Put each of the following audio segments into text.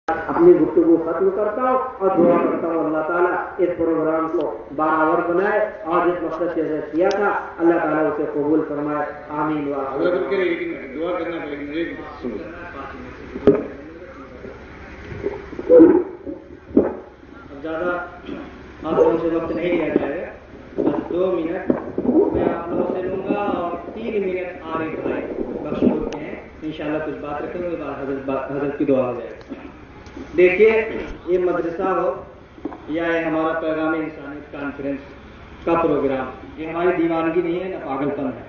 اپنی گفتگو ختم کرتا ہوں اور دعا کرتا ہوں اللہ تعالیٰ اس پروگرام کو بارآور بنائے اور جس مقصد سے کیا تھا اللہ تعالیٰ اسے قبول فرمائے، آمین۔ دعا کرنا پڑے گا۔ اب زیادہ آپ لوگوں سے وقت نہیں لیا جائے گا، بس 2 منٹ میں آپ لوگوں سے لوں گا اور 3 منٹ عارف بھائی بخشور کے ہیں، انشاءاللہ کچھ بات رکھیں گے، بعد حضرت کی دعا ہو جائے گا۔ دیکھیے، یہ مدرسہ ہو یا یہ ہمارا پیغام انسانیت کانفرنس کا پروگرام، یہ ہماری دیوانگی نہیں ہے، نہ پاگل پن ہے۔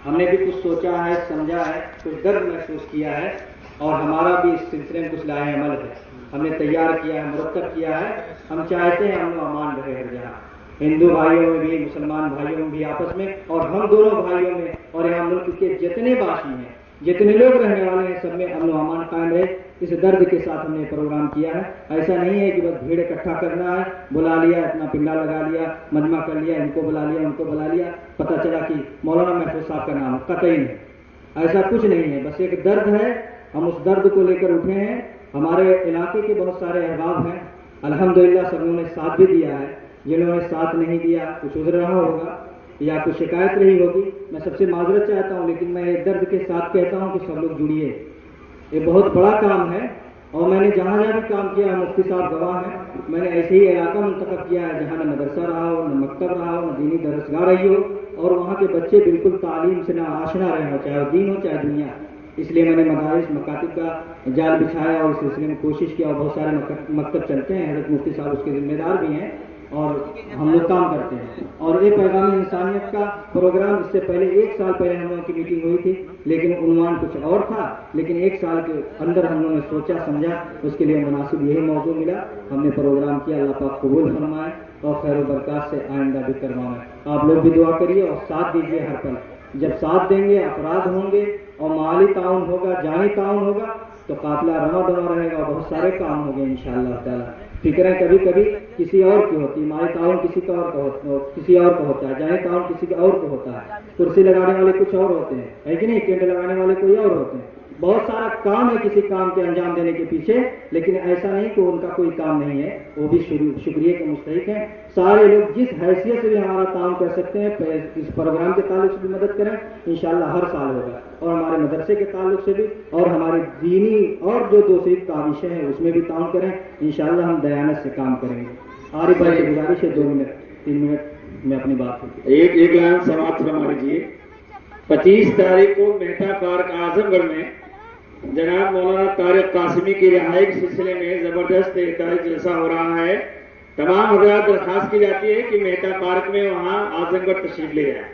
ہم نے بھی کچھ سوچا ہے، سمجھا ہے، کچھ درد محسوس کیا ہے، اور ہمارا بھی اس سلسلے میں کچھ لاہے عمل ہے۔ ہم نے تیار کیا ہے، مرتب کیا ہے۔ ہم چاہتے ہیں امن و امان رہے ہر جگہ، ہندو بھائیوں میں بھی، مسلمان بھائیوں میں بھی آپس میں، اور ہم دونوں بھائیوں میں، اور یہاں ملک کے جتنے باشی ہیں، جتنے لوگ رہنے والے ہیں، سب میں امن و امان قائم رہے۔ اس درد کے ساتھ ہم نے پروگرام کیا ہے۔ ایسا نہیں ہے کہ بس بھیڑ اکٹھا کرنا ہے، بلا لیا، اتنا پنڈا لگا لیا، مجمع کر لیا، ان کو بلا لیا، ان کو بلا لیا، پتہ چلا کہ مولانا محفوظ صاحب کا نام قطعی نہیں، ایسا کچھ نہیں ہے۔ بس ایک درد ہے، ہم اس درد کو لے کر اٹھے ہیں۔ ہمارے علاقے کے بہت سارے احباب ہیں، الحمدللہ سب نے ساتھ بھی دیا ہے۔ جنہوں نے ساتھ نہیں دیا، کچھ عذر رہا ہوگا یا کچھ شکایت رہی ہوگی، میں سب سے معذرت چاہتا ہوں، لیکن میں ایک درد کے ساتھ کہتا ہوں کہ سب لوگ جڑیے۔ یہ بہت بڑا کام ہے، اور میں نے جہاں جہاں بھی کام کیا ہے، مفتی صاحب گواہ ہیں، میں نے ایسے ہی علاقہ منتخب کیا ہے جہاں نہ مدرسہ رہا ہو، نہ مکتب رہا ہو، نہ دینی درسگاہ رہی ہو، اور وہاں کے بچے بالکل تعلیم سے نہ آشنا رہے ہو، چاہے دین ہو چاہے دنیا۔ اس لیے میں نے مدارس مکاتب کا جال بچھایا اور اس سلسلے میں کوشش کیا، اور بہت سارے مکتب چلتے ہیں، حضرت مفتی صاحب اس کے ذمہ دار بھی ہیں، اور ہم لوگ کام کرتے ہیں۔ اور یہ پیغام انسانیت کا پروگرام اس سے پہلے 1 سال پہلے ہم لوگوں کی میٹنگ ہوئی تھی، لیکن عنوان کچھ اور تھا، لیکن 1 سال کے اندر ہم لوگوں نے سوچا سمجھا، اس کے لیے مناسب یہی موضوع ملا، ہم نے پروگرام کیا۔ اللہ پاک قبول فرمائے اور خیر و برکات سے آئندہ بھی کروائے۔ آپ لوگ بھی دعا کریے اور ساتھ دیجیے ہر پل۔ جب ساتھ دیں گے، افراد ہوں گے اور مالی تعاون ہوگا، جانی تعاون ہوگا، تو قافلہ رواں دواں رہے گا اور بہت سارے کام ہوں گے انشاءاللہ تعالیٰ۔ فکریں کبھی کبھی کسی اور کی ہوتی، مالی تعاون کسی اور کا ہوتا ہے، جانی تعاون کسی اور کو ہوتا ہے، کرسی لگانے والے کچھ اور ہوتے ہیں، ہے کہ نہیں، ٹینٹ لگانے والے کوئی اور ہوتے ہیں۔ بہت سارا کام ہے کسی کام کے انجام دینے کے پیچھے، لیکن ایسا نہیں کہ ان کا کوئی کام نہیں ہے، وہ بھی شکریہ کے مستحق ہیں۔ سارے لوگ جس حیثیت سے بھی ہمارا کام کر سکتے ہیں، اس پروگرام کے تعلق سے بھی مدد کریں، انشاءاللہ ہر سال ہوگا، اور ہمارے مدرسے کے تعلق سے بھی، اور ہماری دینی اور جو دوسری کاوشیں ہیں اس میں بھی تعاون کریں، انشاءاللہ ہم دیانت سے کام کریں گے۔ عارف بھائی سے گزارش ہے 2 منٹ 3 منٹ میں اپنی بات ایک لائن سماعت فرما لیجیے۔ 25 تاریخ کو مہتا پارک اعظم گڑھ میں جناب مولانا طارق قاسمی کی رہائی کے سلسلے میں زبردست احتجاجی جلسہ ہو رہا ہے۔ تمام حضرات درخواست کی جاتی ہے کہ مہتا پارک میں وہاں اعظم گڑھ تشریف لے جائیں۔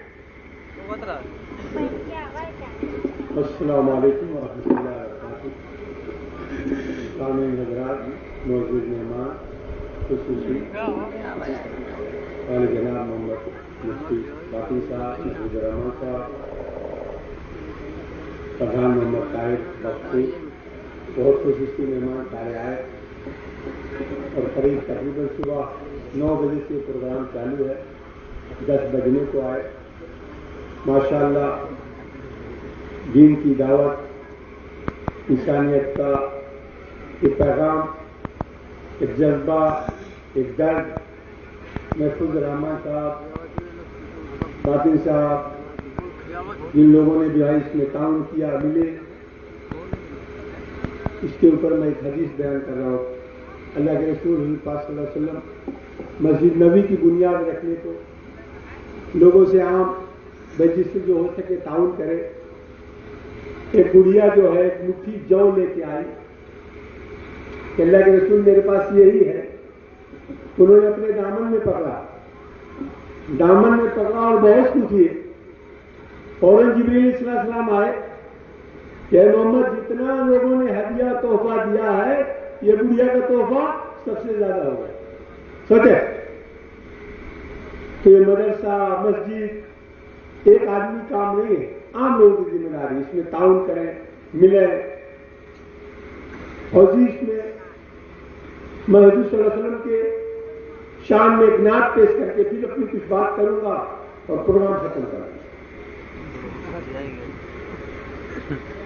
السلام علیکم ورحمۃ اللہ وبرکاتہ۔ سامعین حضرات، موجود مہمان، خصوصی والد جناب محمد مفتی باقی صاحب، محمود الرحمان صاحب، پردھان محمد طاہر بخشی، بہت خصوصی مہمان سارے آئے، اور تقریباً صبح 9 بجے سے پروگرام چالو ہے، 10 بجنے کو آئے۔ ماشاءاللہ دین کی دعوت، انسانیت کا ایک پیغام، ایک جذبہ، ایک درد، محفوظ الرحمان صاحب، باطن صاحب، جن لوگوں نے جو ہے اس میں تعاون کیا ملے، اس کے اوپر میں ایک حدیث بیان کر رہا ہوں۔ اللہ کے رسول حضور پاک صلی اللہ علیہ وسلم مسجد نبوی کی بنیاد رکھنے کو لوگوں سے عام جس سے جو ہو سکے تعاون کرے۔ ایک گڑیا جو ہے ایک مٹھی جو لے کے آئی کہ اللہ کے رسول میرے پاس یہی ہے، انہوں نے اپنے دامن میں پکڑا اور بہت پوچھیے، فوراً جبریل علیہ السلام آئے کہ اے محمد جتنا لوگوں نے ہدیہ تحفہ دیا ہے، یہ گڑیا کا تحفہ سب سے زیادہ ہوگا۔ سوچے تو یہ مدرسہ مسجد ایک آدمی کام نہیں ہے، عام لوگوں کی ذمہ داری، اس میں تعاون کریں، ملیں۔ اور اس میں میں حضور صلی اللہ علیہ وسلم کے شان میں ایک نعت پیش کر کے پھر اپنی کچھ بات کروں گا اور پروگرام ختم کروں گا۔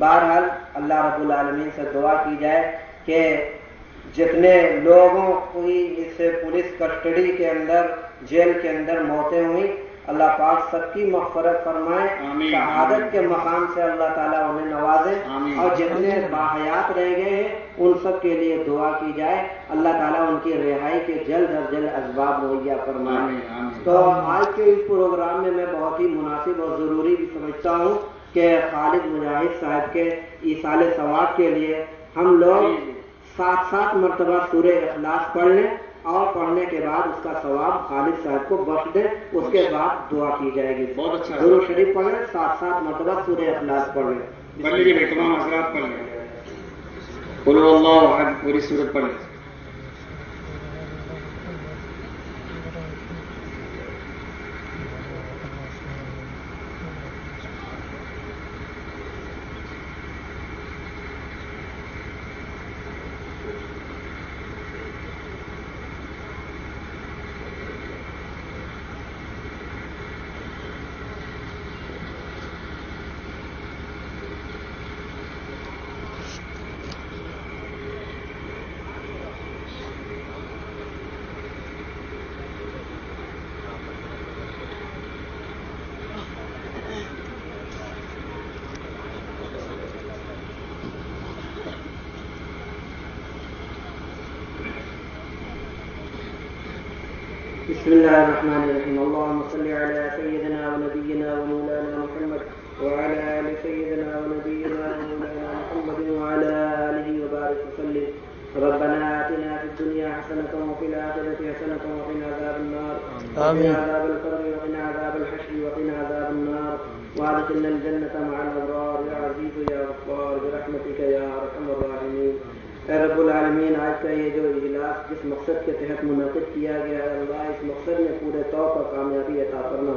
بہرحال اللہ رب العالمین سے دعا کی جائے کہ جتنے لوگوں کی اس پولیس کسٹڈی کے اندر جیل کے اندر موتیں ہوئیں اللہ پاک سب کی مغفرت فرمائے, شہادت کے مقام سے اللہ تعالیٰ انہیں نوازے, اور جتنے باحیات رہ گئے ہیں ان سب کے لیے دعا کی جائے اللہ تعالیٰ ان کی رہائی کے جلد از جلد اسباب مہیا فرمائے. تو آج کے اس پروگرام میں میں بہت ہی مناسب اور ضروری بھی سمجھتا ہوں کہ خالد مجاہد صاحب کے ایصال ثواب کے لیے ہم لوگ 7 مرتبہ سورہ اخلاص پڑھ لیں, اور پڑھنے کے بعد اس کا ثواب خالد صاحب کو بخش دیں, اس کے بعد دعا کی جائے گی. بہت اچھا, درود شریف پڑھ لیں, 7 مرتبہ سورہ اخلاص پڑھ لیں. پڑھ لیجیے تمام حضرات پڑھ لیں, قل هو اللہ احد پوری سورت پڑھ لیں. بسم الله الرحمن الرحيم. اللهم صل على سيدنا ونبينا ومولانا محمد وعلى آل سيدنا ونبينا ومولانا محمد وعلى آله وبارك وسلم. ربنا آتنا في الدنيا حسنة وفي الآخرة حسنة وقنا عذاب النار. وقنا عذاب القبر وقنا عذاب الحشر وقنا عذاب النار. وادخلنا الجنة مع الأبرار يا عزيز يا غفار برحمتك يا أرحم الراحمين. اے رب العالمین, آج کا یہ جو اجلاس جس مقصد کے تحت منعقد کیا گیا ہے اللہ اس مقصد میں پورے طور پر کامیابی عطا فرما.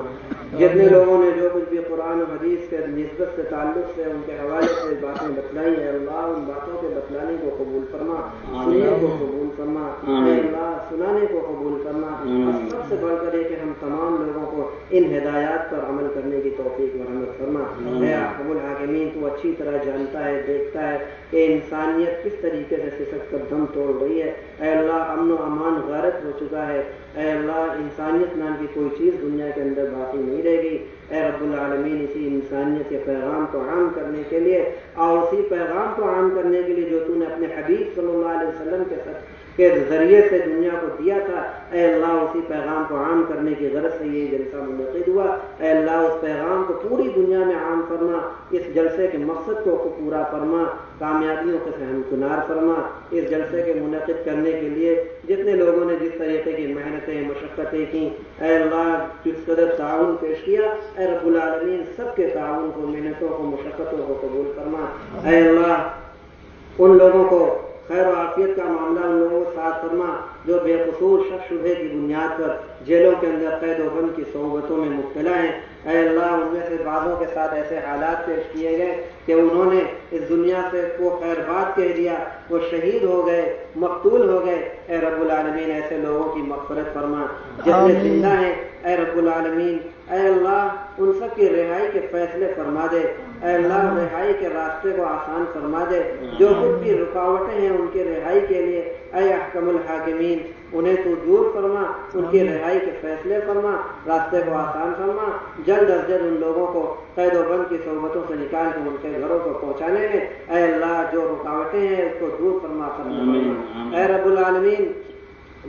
جتنے لوگوں نے جو کچھ بھی قرآن و حدیث کے نسبت سے تعلق سے ان کے حوالے سے باتیں بتلائی ہیں اللہ ان باتوں کے بتلانے کو قبول فرما, سننے کو قبول فرما, اے اللہ سنانے کو قبول فرما, اور سب سے بڑھ کر کہ ہم تمام لوگوں کو ان ہدایات پر عمل کرنے کی توفیق مرحمت فرما. اے ارحم الراحمین, تو اچھی طرح جانتا ہے دیکھتا ہے کہ انسانیت کس طریقے سے سسک کر دم توڑ رہی ہے. اے اللہ امن و امان غارت ہو چکا ہے. اے اللہ انسانیت نام کی کوئی چیز دنیا کے اندر باقی نہیں رہے گی. اے رب العالمین, اسی انسانیت کے پیغام کو عام کرنے کے لیے اور اسی پیغام کو عام کرنے کے لیے جو تو نے اپنے حبیب صلی اللہ علیہ وسلم کے ذریعے سے دنیا کو دیا تھا, اے اللہ اسی پیغام کو عام کرنے کی غرض سے یہ جلسہ منعقد ہوا. اے اللہ اس پیغام کو پوری دنیا میں عام فرما, اس جلسے کے مقصد کو پورا فرما, کامیابیوں کے ہمکنار فرما. اس جلسے کے منعقد کرنے کے لیے جتنے لوگوں نے جس طریقے کی محنتیں مشقتیں کی, اے اللہ جس قدر تعاون پیش کیا, اے رب العالمین سب کے تعاون کو, محنتوں کو, مشقتوں کو قبول فرما. اے اللہ ان لوگوں کو خیر و عافیت کا معاملہ ان لوگوں کو ساتھ فرما جو بے قصور شک شبہ کی بنیاد پر جیلوں کے اندر قید و بند کی صحبتوں میں مبتلا ہیں. اے اللہ ان میں سے بعضوں کے ساتھ ایسے حالات پیش کیے گئے کہ انہوں نے اس دنیا سے وہ خیر بات کہہ دیا, وہ شہید ہو گئے, مقتول ہو گئے. اے رب العالمین ایسے لوگوں کی مغفرت فرما. جتنے زندہ ہیں اے رب العالمین, اے اللہ ان سب کی رہائی کے فیصلے فرما دے. اے اللہ رہائی کے راستے کو آسان فرما دے. جو کچھ بھی رکاوٹیں ہیں ان کی رہائی کے لیے اے احکم الحاکمین انہیں تو دور فرما, ان کی رہائی کے فیصلے فرما, راستے کو آسان فرما. جلد از جلد ان لوگوں کو قید و بند کی صحبتوں سے نکال کے ان کے گھروں کو پہنچانے میں اے اللہ جو رکاوٹیں ہیں اس کو دور فرما. اے رب العالمین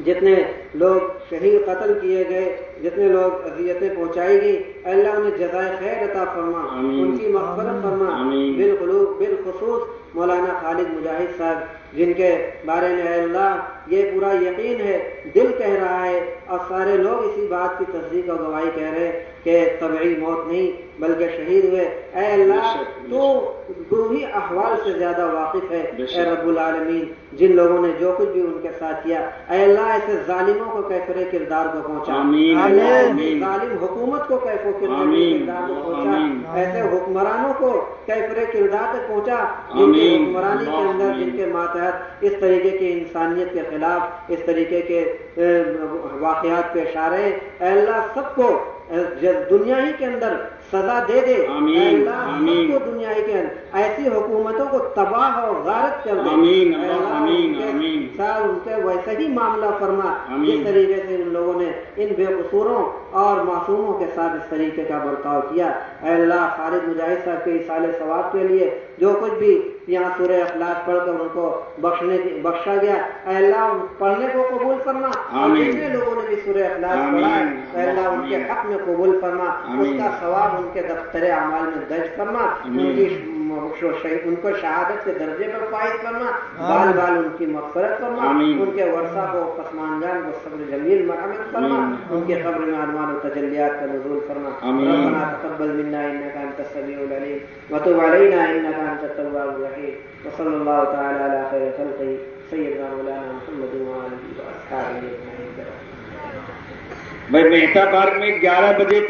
جتنے لوگ شہید قتل کیے گئے, جتنے لوگ اذیتیں پہنچائی گئی, اے اللہ انہیں جزائے خیر عطا فرما, ان کی مغفرت فرما. بالخصوص مولانا خالد مجاہد صاحب جن کے بارے میں اے اللہ یہ پورا یقین ہے, دل کہہ رہا ہے اور سارے لوگ اسی بات کی تصدیق اور گواہی کہہ رہے ہیں کہ طبعی موت نہیں بلکہ شہید ہوئے. اے اللہ تو روحی احوال سے زیادہ واقف ہے. اے رب العالمین جن لوگوں نے جو کچھ بھی ان کے ساتھ کیا, اے اللہ ایسے ظالموں کو کیفر کردار کو پہنچا, ظالم حکومت کو کیفر کردار کو پہنچا, ایسے حکمرانوں کو کیفر کردار تک پہنچا جن کی حکمرانی کے اندر جن کے ماتحت اس طریقے کی انسانیت کے خلاف اس طریقے کے واقعات پیش آ رہے ہیں. اے اللہ سب کو دنیا ہی کے اندر سزا دے دے. آمین. اے اللہ آمین. سب کو دنیا ہی کے اندر ایسی حکومتوں کو تباہ اور غارت کر دے. آمین. اے اللہ آمین. ان کے آمین. ساتھ ان کے ویسے ہی معاملہ فرما آمین. جس طریقے سے ان لوگوں نے ان بے قصوروں اور معصوموں کے ساتھ اس طریقے کا برتاؤ کیا. اے اللہ خالد مجاہد صاحب کے ایصال ثواب کے لیے جو کچھ بھی یہاں سورہ اخلاص پڑھ کر ان کو بخشا گیا، اے اللہ ان پڑھنے کو قبول فرما. اور آمین. جتنے لوگوں نے بھی سورہ اخلاص آمین. پڑھا ہے اے اللہ ان کے آمین. حق میں قبول فرما. اس آمین. کا ثواب ان کے دفتر اعمال میں درج فرما. آمین. ان کو شہادت کے درجے پر فائز فرما. بال بال ان کی مغفرت فرما. آمین. ان کے ورثہ کو پسماندان کو صبر جمیل مرحمت فرما. آمین. ان کے قبر میں ارمان و تجلیات کا نزول فرما. آمین. ربنا تقبل منا انك انت السميع العليم وتب علينا انك انت التواب الرحيم وصلى الله تعالى على خير خلقه سيدنا مولانا محمد وآله وأصحابه أجمعين. بھائی مہتا پارک میں 11 بجے